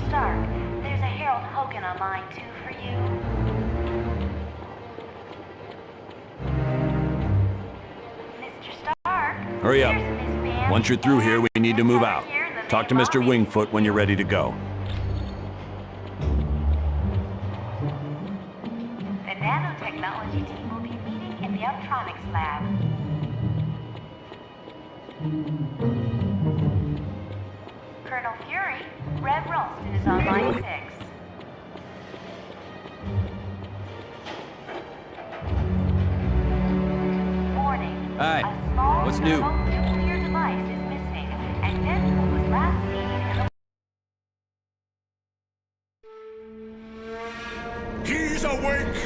Stark, there's a Harold Hogan on line 2 for you. Mr. Stark? Hurry up. Once you're through here, we need to move out. Talk to Mr. Wingfoot when you're ready to go. The nanotechnology team will be meeting in the Uptronics lab. Colonel Fury, Rev Ralston is on line 6. Warning. Hi. A small What's new? nuclear device is missing, and Deadpool was last seen in the... He's awake!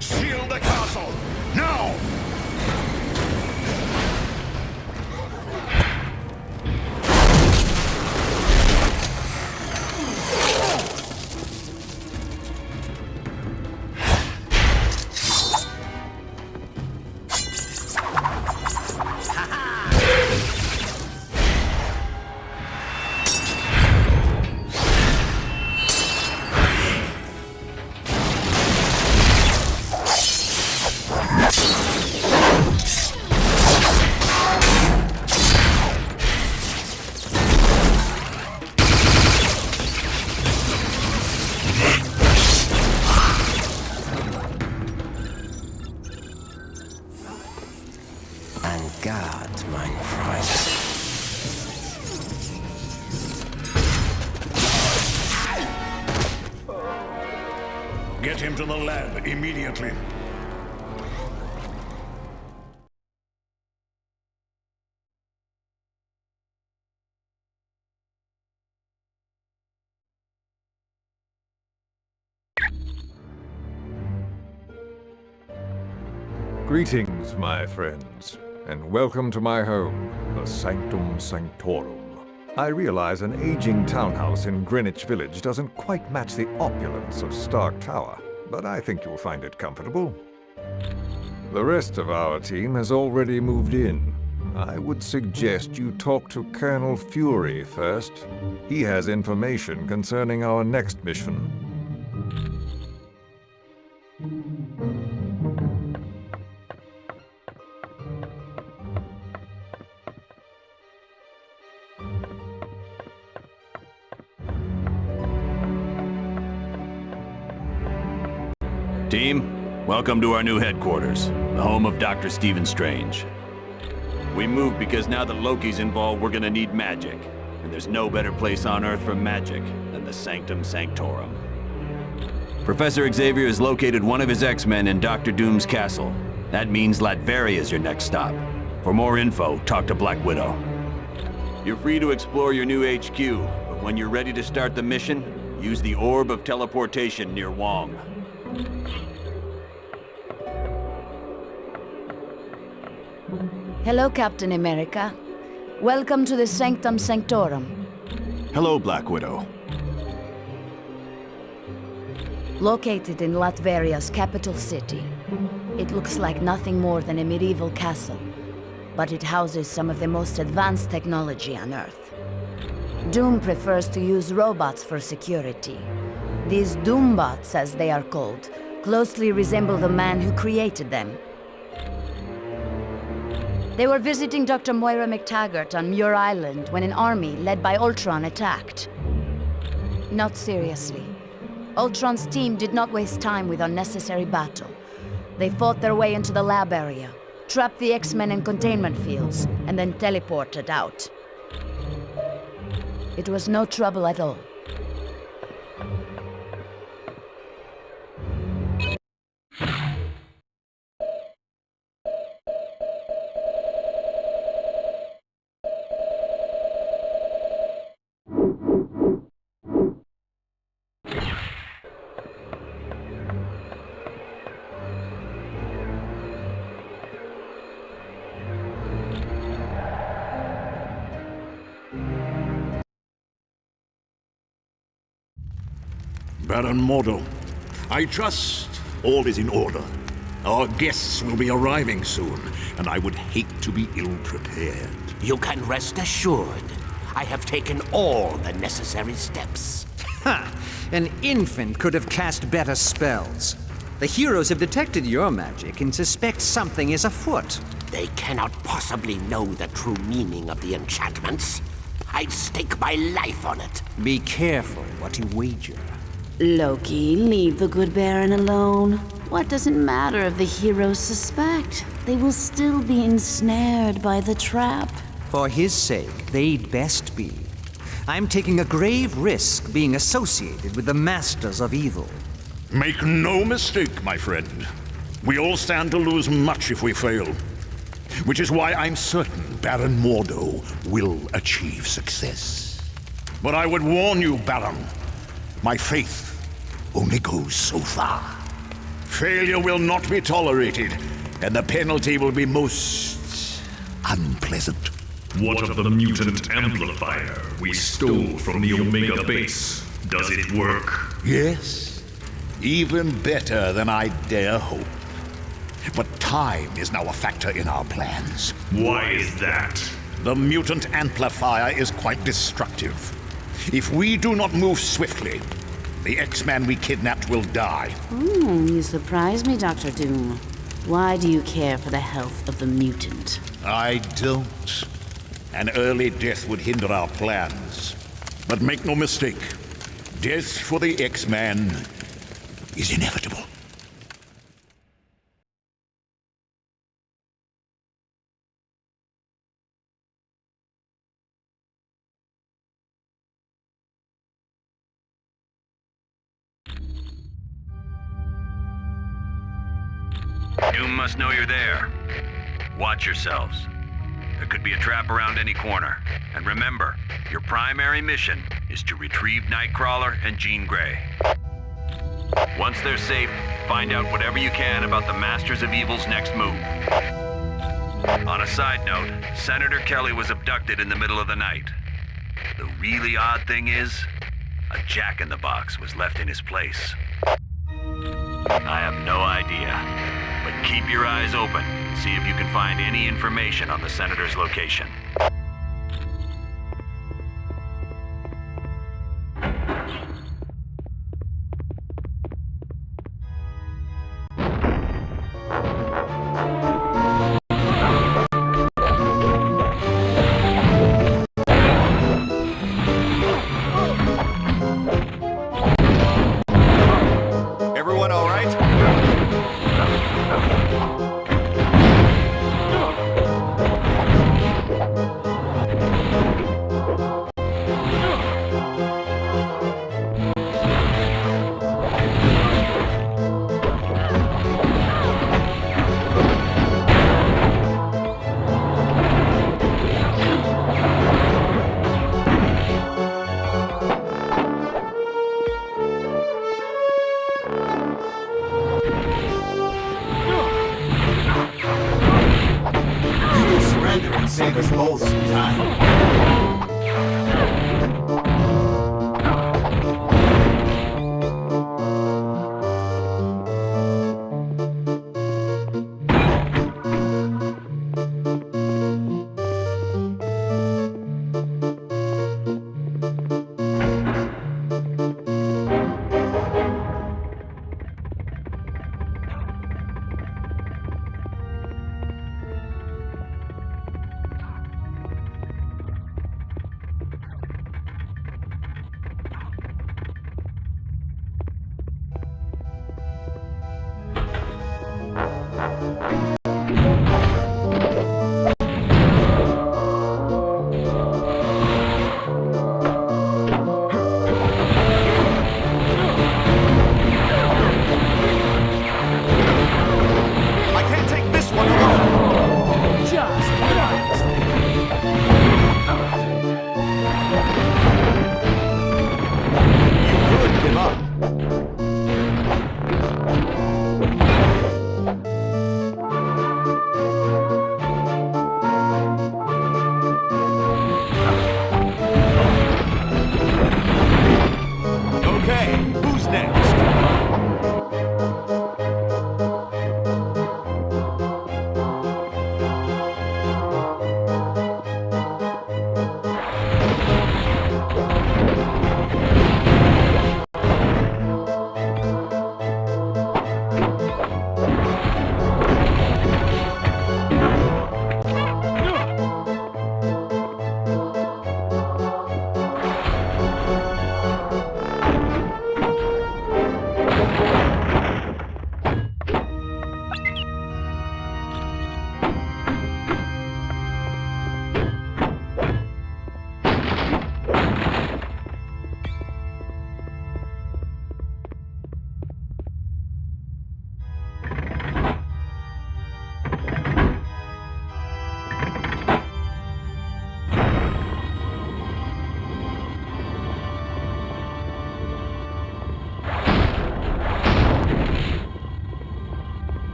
Shield the castle! Now! God, mein Freund. Get him to the lab immediately. Greetings, my friends, and welcome to my home, the Sanctum Sanctorum. I realize an aging townhouse in Greenwich Village doesn't quite match the opulence of Stark Tower, but I think you'll find it comfortable. The rest of our team has already moved in. I would suggest you talk to Colonel Fury first. He has information concerning our next mission. Team, welcome to our new headquarters, the home of Dr. Stephen Strange. We moved because now that Loki's involved, we're gonna need magic. And there's no better place on Earth for magic than the Sanctum Sanctorum. Professor Xavier has located one of his X-Men in Dr. Doom's castle. That means Latveria is your next stop. For more info, talk to Black Widow. You're free to explore your new HQ, but when you're ready to start the mission, use the Orb of Teleportation near Wong. Hello, Captain America. Welcome to the Sanctum Sanctorum. Hello, Black Widow. Located in Latveria's capital city, it looks like nothing more than a medieval castle, but it houses some of the most advanced technology on Earth. Doom prefers to use robots for security. These Doombots, as they are called, closely resemble the man who created them. They were visiting Dr. Moira McTaggart on Muir Island when an army led by Ultron attacked. Not seriously. Ultron's team did not waste time with unnecessary battle. They fought their way into the lab area, trapped the X-Men in containment fields, and then teleported out. It was no trouble at all. Baron Mordo, I trust all is in order. Our guests will be arriving soon, and I would hate to be ill-prepared. You can rest assured. I have taken all the necessary steps. Ha! An infant could have cast better spells. The heroes have detected your magic and suspect something is afoot. They cannot possibly know the true meaning of the enchantments. I'd stake my life on it. Be careful what you wager. Loki, leave the good Baron alone. What does it matter if the heroes suspect? They will still be ensnared by the trap. For his sake, they'd best be. I'm taking a grave risk being associated with the masters of evil. Make no mistake, my friend. We all stand to lose much if we fail. Which is why I'm certain Baron Mordo will achieve success. But I would warn you, Baron, my faith only goes so far. Failure will not be tolerated, and the penalty will be most unpleasant. What of the mutant amplifier we stole from the Omega base? Does it work? Yes, even better than I dare hope. But time is now a factor in our plans. Why is that? The mutant amplifier is quite destructive. If we do not move swiftly, the X-Man we kidnapped will die. You surprise me, Dr. Doom. Why do you care for the health of the mutant? I don't. An early death would hinder our plans. But make no mistake, death for the X-Man is inevitable. Doom must know you're there. Watch yourselves. There could be a trap around any corner. And remember, your primary mission is to retrieve Nightcrawler and Jean Grey. Once they're safe, find out whatever you can about the Masters of Evil's next move. On a side note, Senator Kelly was abducted in the middle of the night. The really odd thing is, a jack-in-the-box was left in his place. I have no idea, but keep your eyes open and see if you can find any information on the Senator's location. Everyone all right? Save us both some time.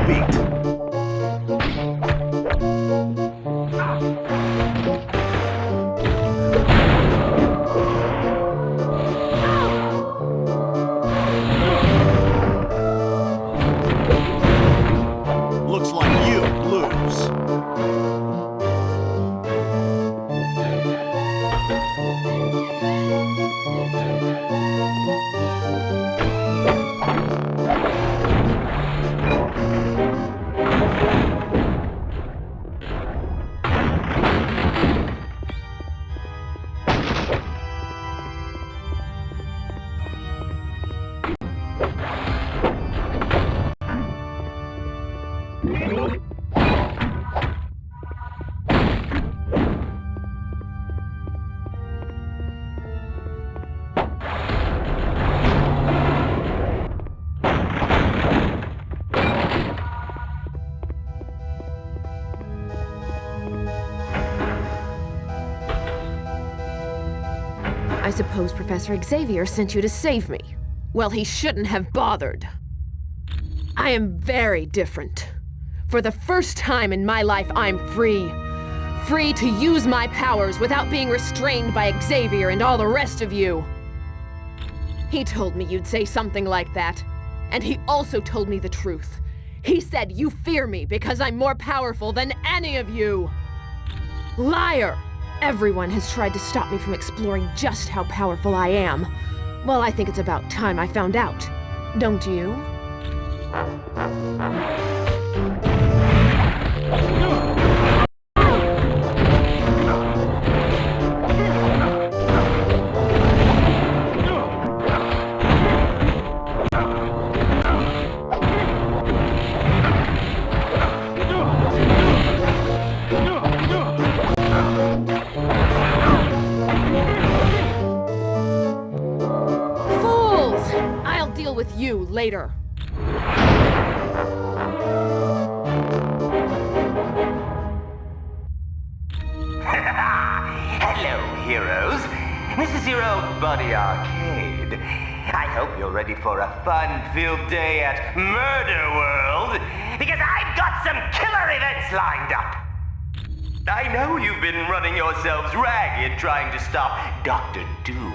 beat. Looks like you lose. I suppose Professor Xavier sent you to save me. Well, he shouldn't have bothered. I am very different. For the first time in my life, I'm free. Free to use my powers without being restrained by Xavier and all the rest of you. He told me you'd say something like that. And he also told me the truth. He said you fear me because I'm more powerful than any of you. Liar! Everyone has tried to stop me from exploring just how powerful I am. Well, I think it's about time I found out. Don't you? With you later. Hello, heroes. This is your old buddy Arcade. I hope you're ready for a fun-filled day at Murder World, because I've got some killer events lined up. I know you've been running yourselves ragged trying to stop Dr. Doom,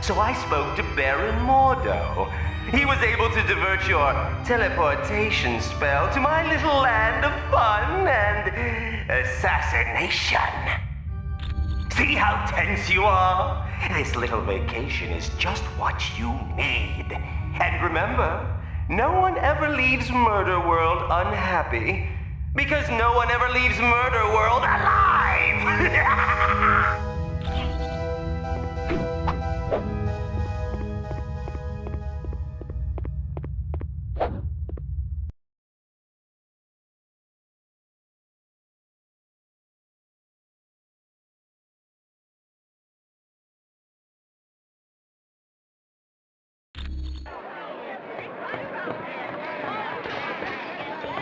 so I spoke to Baron Mordo. He was able to divert your teleportation spell to my little land of fun and assassination. See how tense you are? This little vacation is just what you need. And remember, no one ever leaves Murder World unhappy, because no one ever leaves Murder World alive!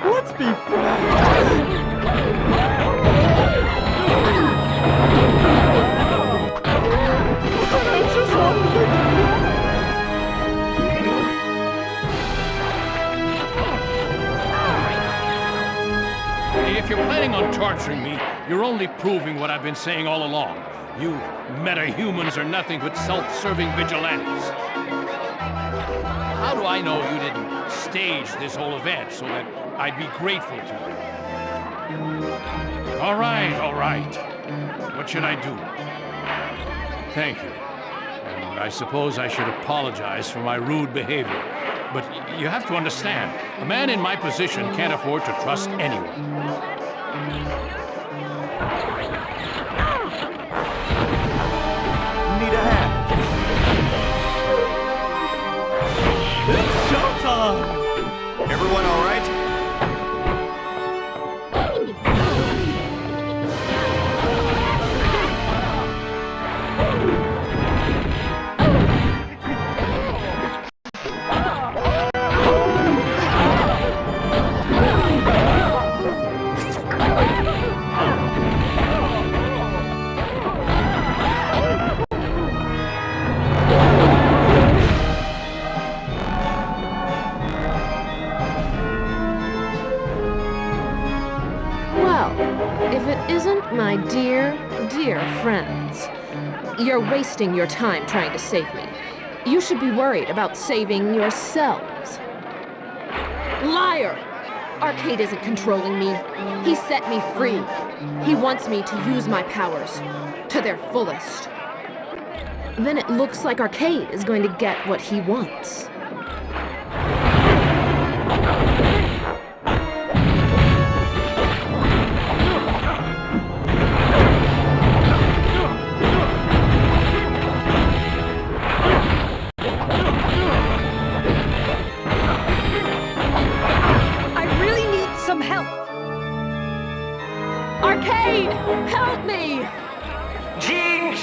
Let's be If you're planning on torturing me, you're only proving what I've been saying all along. You meta-humans are nothing but self-serving vigilantes. How do I know you didn't stage this whole event so that I'd be grateful to you? All right. What should I do? Thank you. And I suppose I should apologize for my rude behavior. But you have to understand, a man in my position can't afford to trust anyone. Need a hand. It's showtime! Everyone all right? You're wasting your time trying to save me. You should be worried about saving yourselves. Liar! Arcade isn't controlling me. He set me free. He wants me to use my powers to their fullest. Then it looks like Arcade is going to get what he wants. Arcade! Help me! Gene.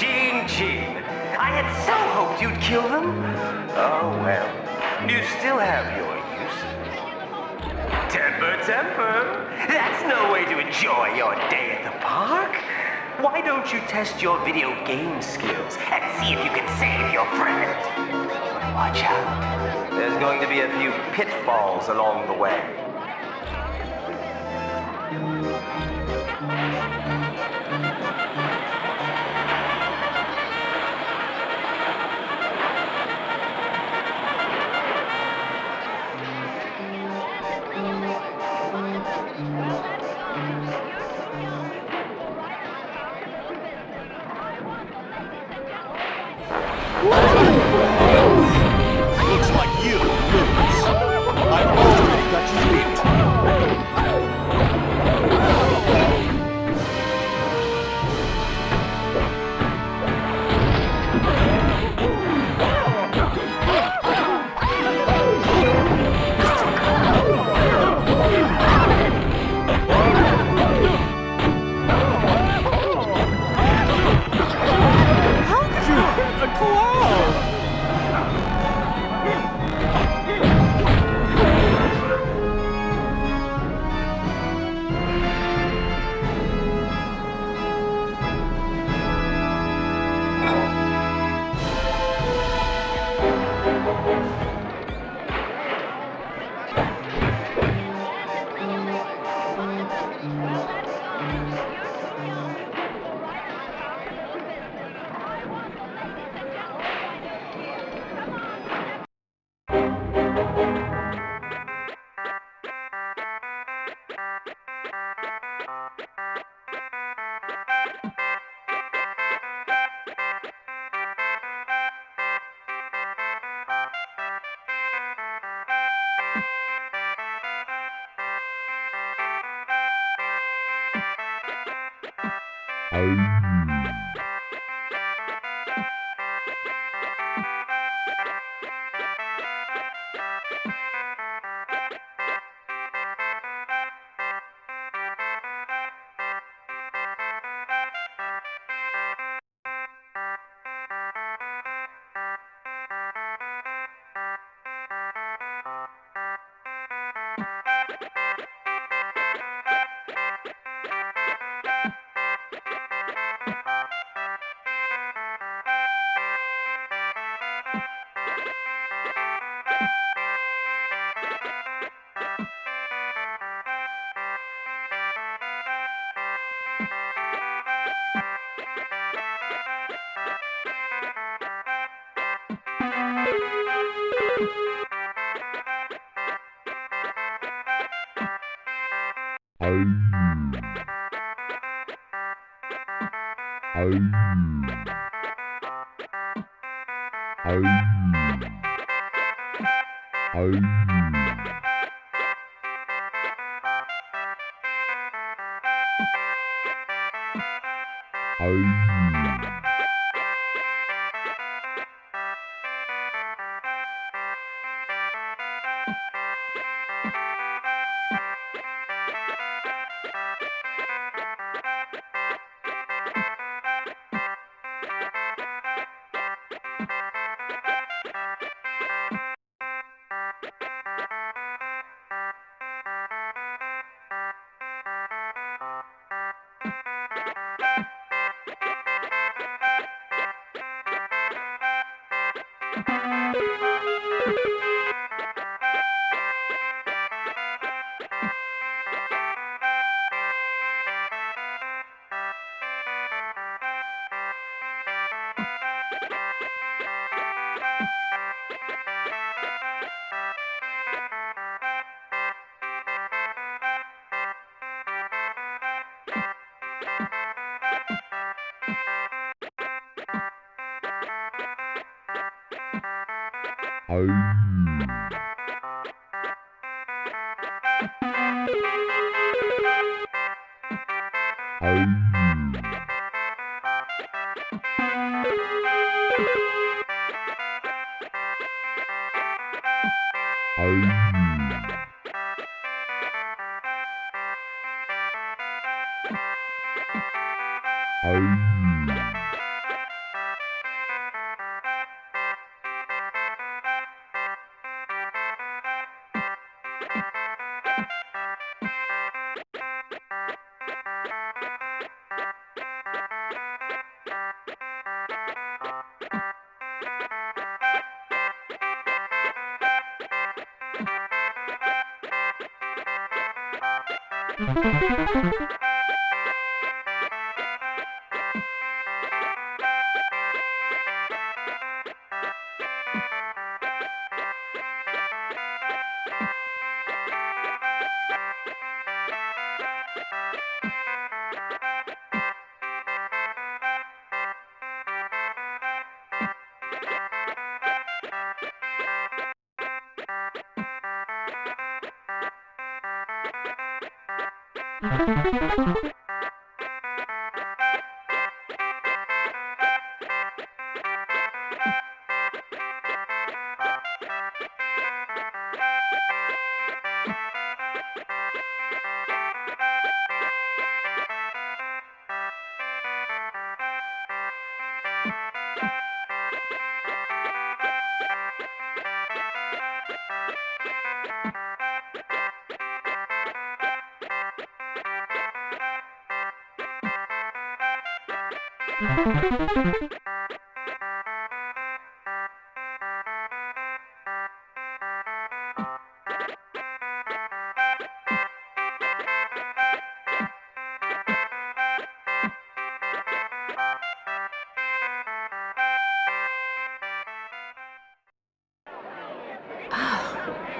I had so hoped you'd kill them. Oh, well. You still have your uses. Temper. That's no way to enjoy your day at the park. Why don't you test your video game skills and see if you can save your friend? But watch out. There's going to be a few pitfalls along the way. Looks like you lose. I've already got you beat.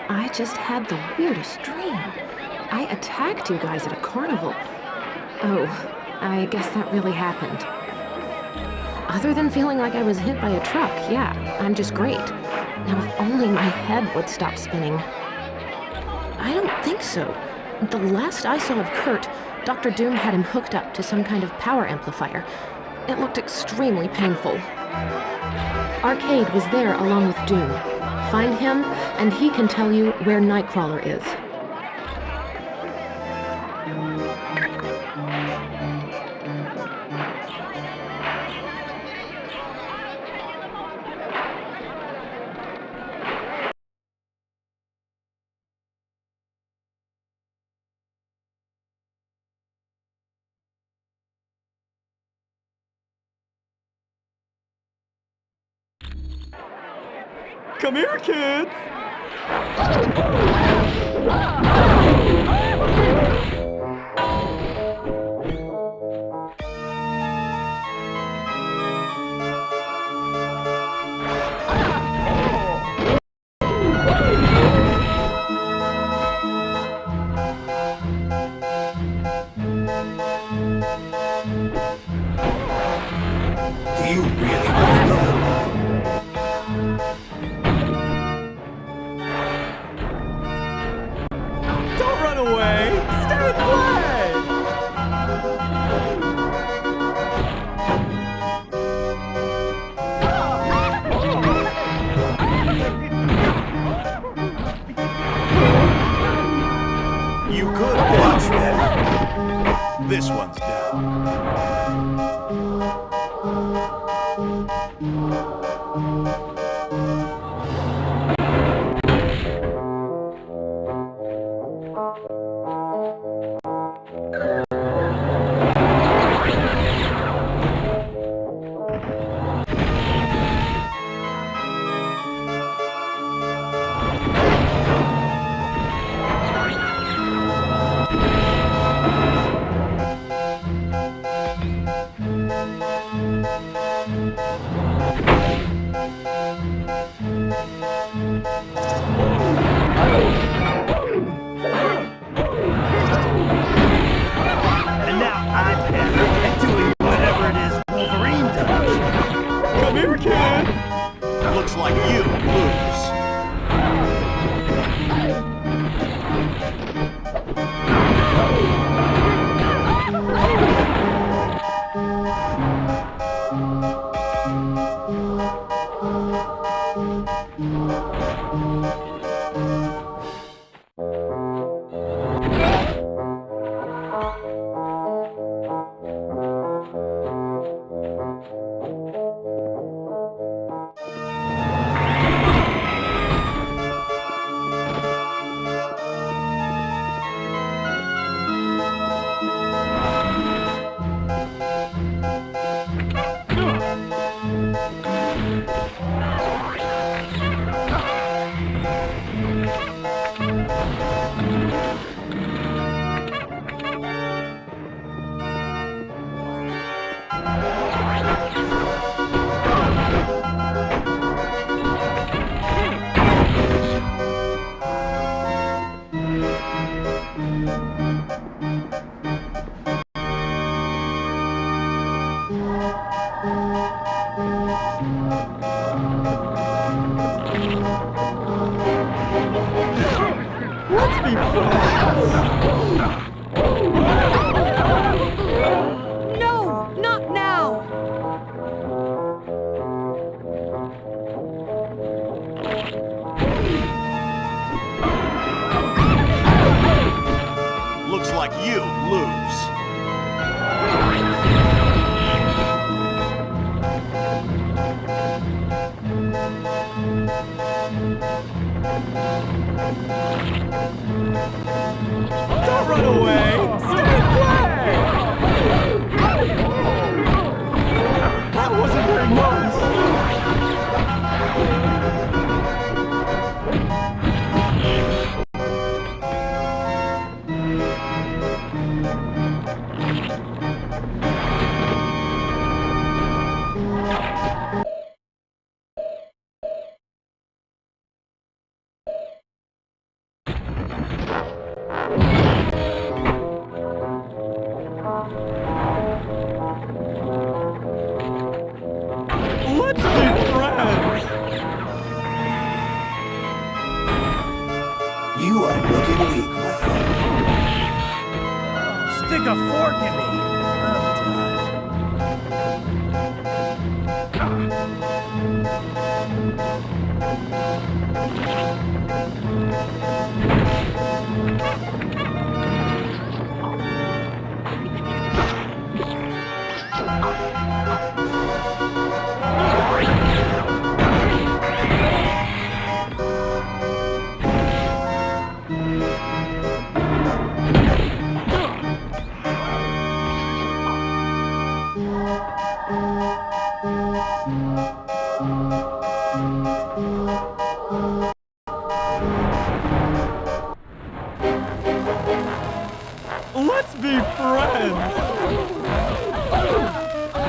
I just had the weirdest dream. I attacked you guys at a carnival. Oh, I guess that really happened. Other than feeling like I was hit by a truck, yeah, I'm just great. Now if only my head would stop spinning. I don't think so. The last I saw of Kurt, Dr. Doom had him hooked up to some kind of power amplifier. It looked extremely painful. Arcade was there along with Doom. Find him, and he can tell you where Nightcrawler is. Come here, kids! You really want to know? Don't run away! Stay and play! You could watch that. This one's down. And now I'm better at doing whatever it is Wolverine does. Come here, kid! Looks like you lose. No, not now! Looks like you lose. Don't run away! Stay and play! That wasn't very nice! Let's be friends! You are looking weak, my friend. Stick a fork in me! I'm done. Let's be friends!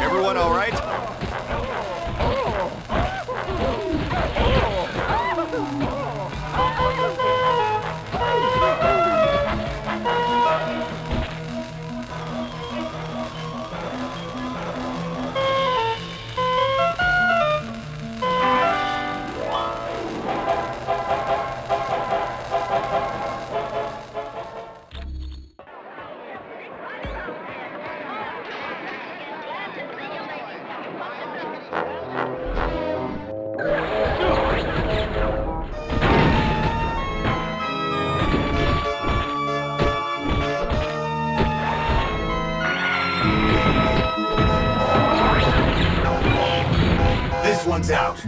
Everyone all right? This one's out.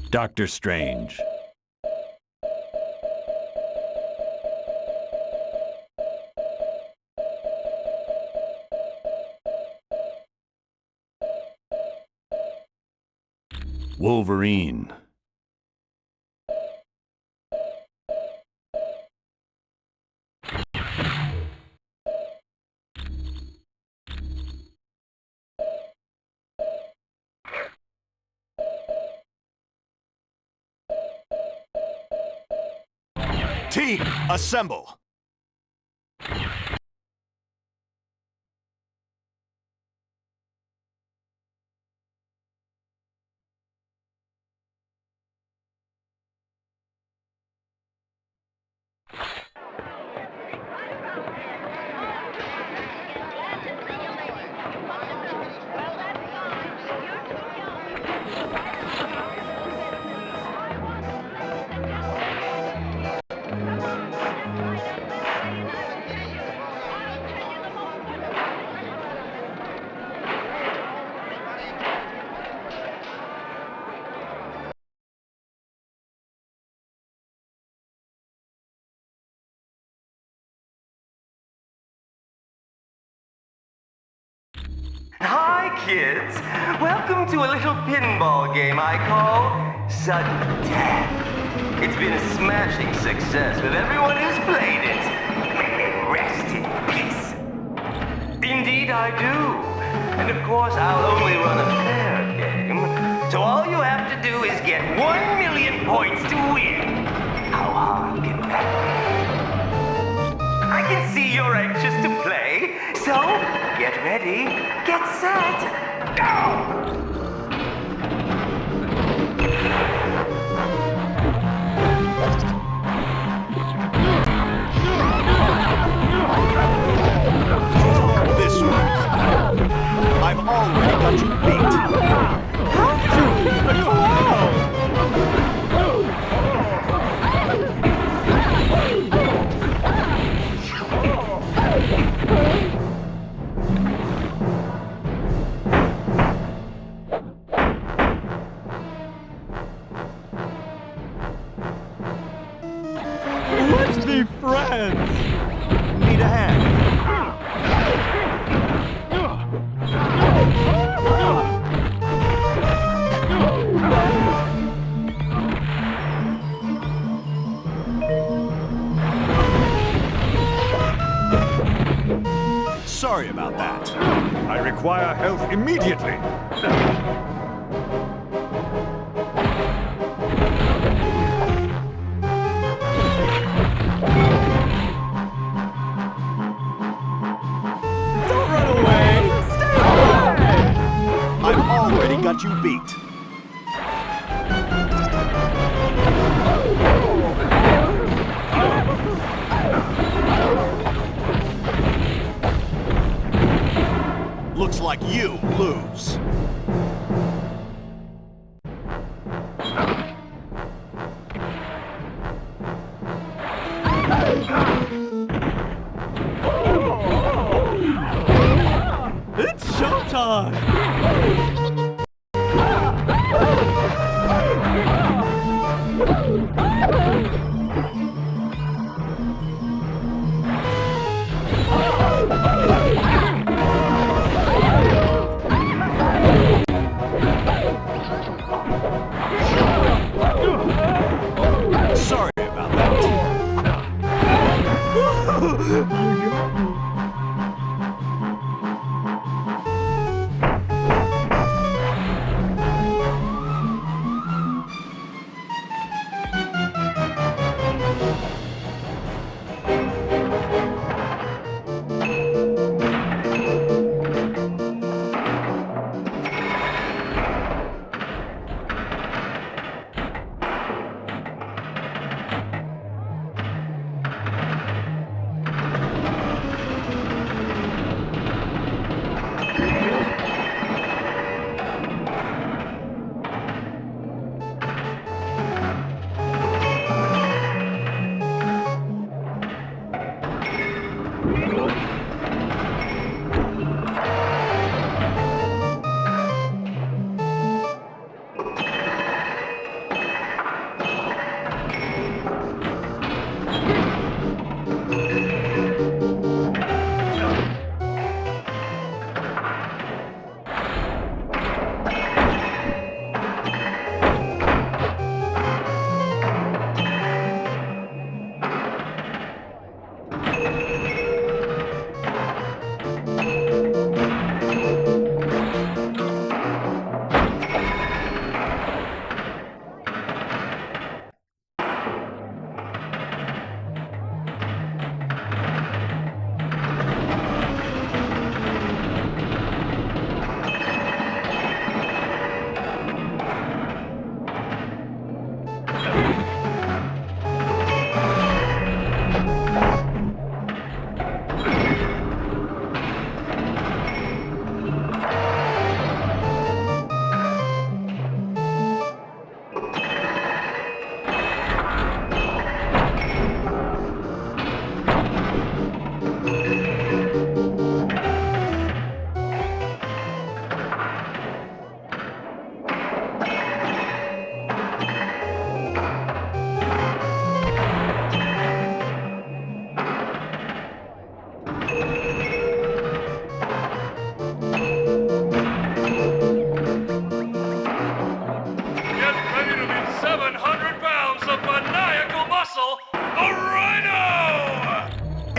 Doctor Strange. Wolverine. Team, assemble! Hi, kids. Welcome to a little pinball game I call Sudden Death. It's been a smashing success with everyone who's played it. May they rest in peace. Indeed I do. And of course, I'll only run a fair game. So all you have to do is get 1 million points to win. How hard can that be? I can see you're anxious to play. So, get ready, get set, go! This one. I've already got you beat. Let's be friends! Need a hand? Sorry about that. I require help immediately. Don't run away! Stay away! I've already got you beat. Looks like you lose. It's showtime! Sorry about that.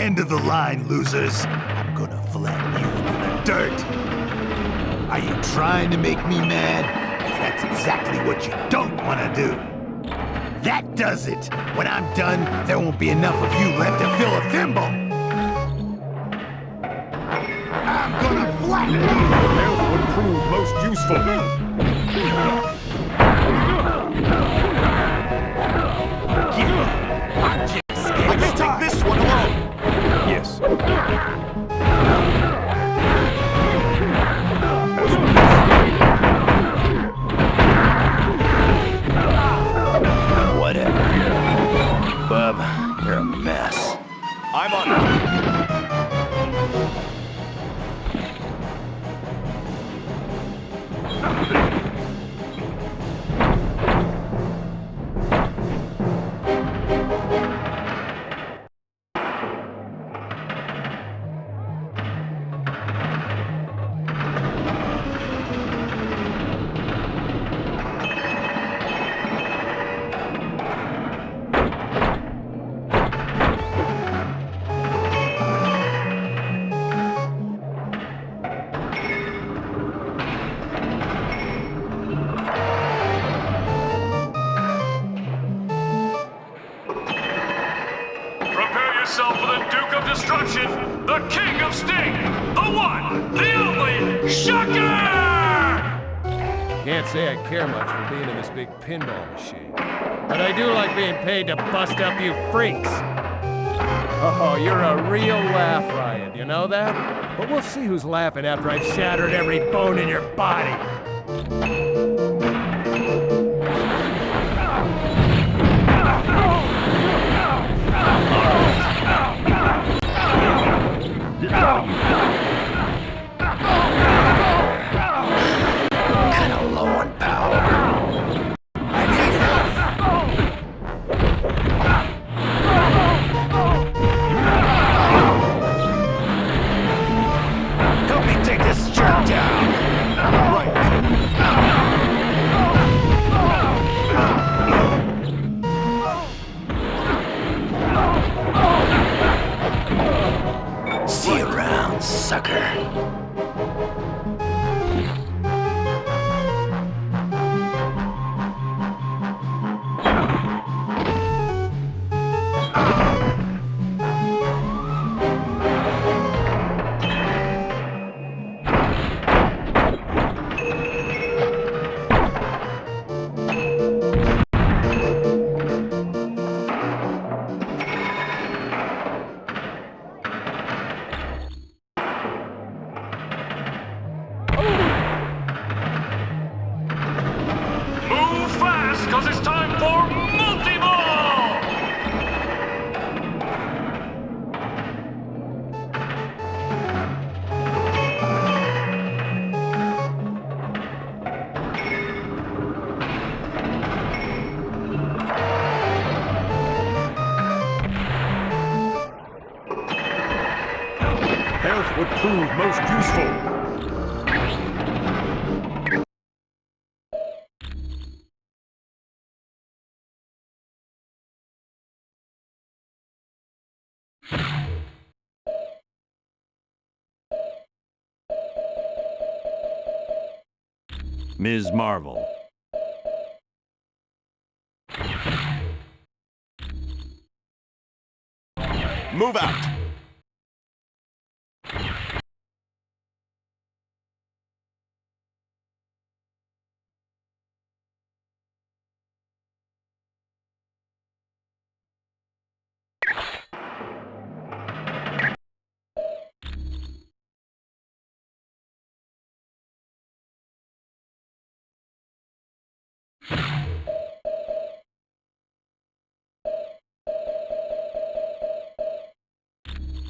End of the line, losers. I'm gonna flatten you into the dirt. Are you trying to make me mad? That's exactly what you don't want to do. That does it. When I'm done, there won't be enough of you left to fill a thimble. I'm gonna flatten you. Health would prove most useful. Let's take this one alone. Yes. Whatever. Bub, you're a mess. I'm on. yourself for the Duke of Destruction, the King of Sting, the one, the only, Shocker! Can't say I care much for being in this big pinball machine, but I do like being paid to bust up you freaks. Oh, you're a real laugh riot, you know that? But we'll see who's laughing after I've shattered every bone in your body. Kinda low on power. I need help. Help me take this jerk down. Right. See you around, sucker. Move fast, because it's time for multi-ball! Health would prove most useful. Ms. Marvel. Move out!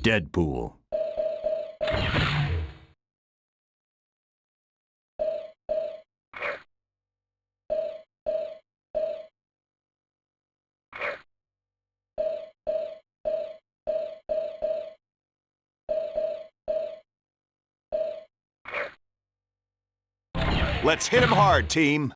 Deadpool. Let's hit him hard, team.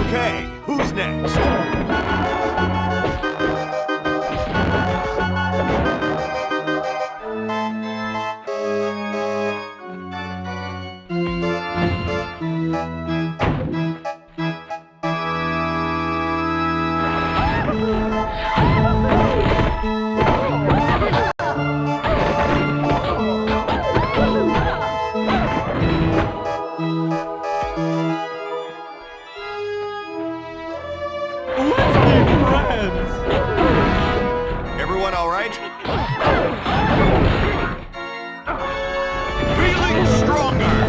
Okay, who's next? Everyone all right? Feeling stronger!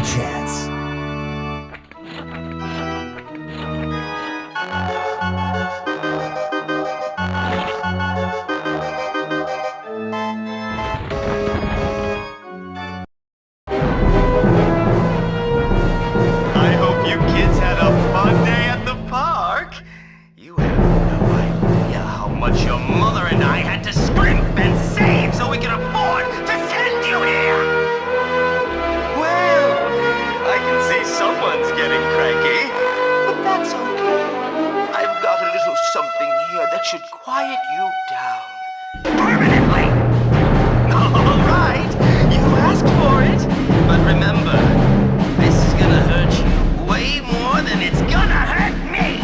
chance. I hope you kids had a fun day at the park. You have no idea how much your mother and I had to scrimp and save so we could afford to send you here. Well, I can see someone's getting cranky, but that's okay. I've got a little something here that should quiet you down. Permanently! All right, you asked for it. But remember, this is gonna hurt you way more than it's gonna hurt me!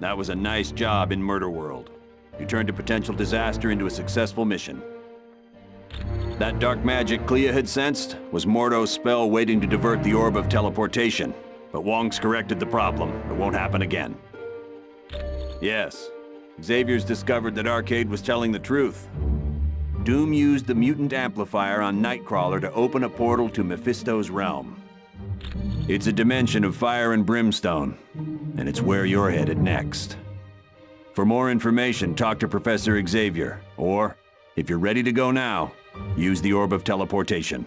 That was a nice job in Murder World. You turned a potential disaster into a successful mission. That dark magic Clea had sensed was Mordo's spell waiting to divert the orb of teleportation. But Wong's corrected the problem. It won't happen again. Yes, Xavier's discovered that Arcade was telling the truth. Doom used the mutant amplifier on Nightcrawler to open a portal to Mephisto's realm. It's a dimension of fire and brimstone, and it's where you're headed next. For more information, talk to Professor Xavier, or, if you're ready to go now, use the Orb of Teleportation.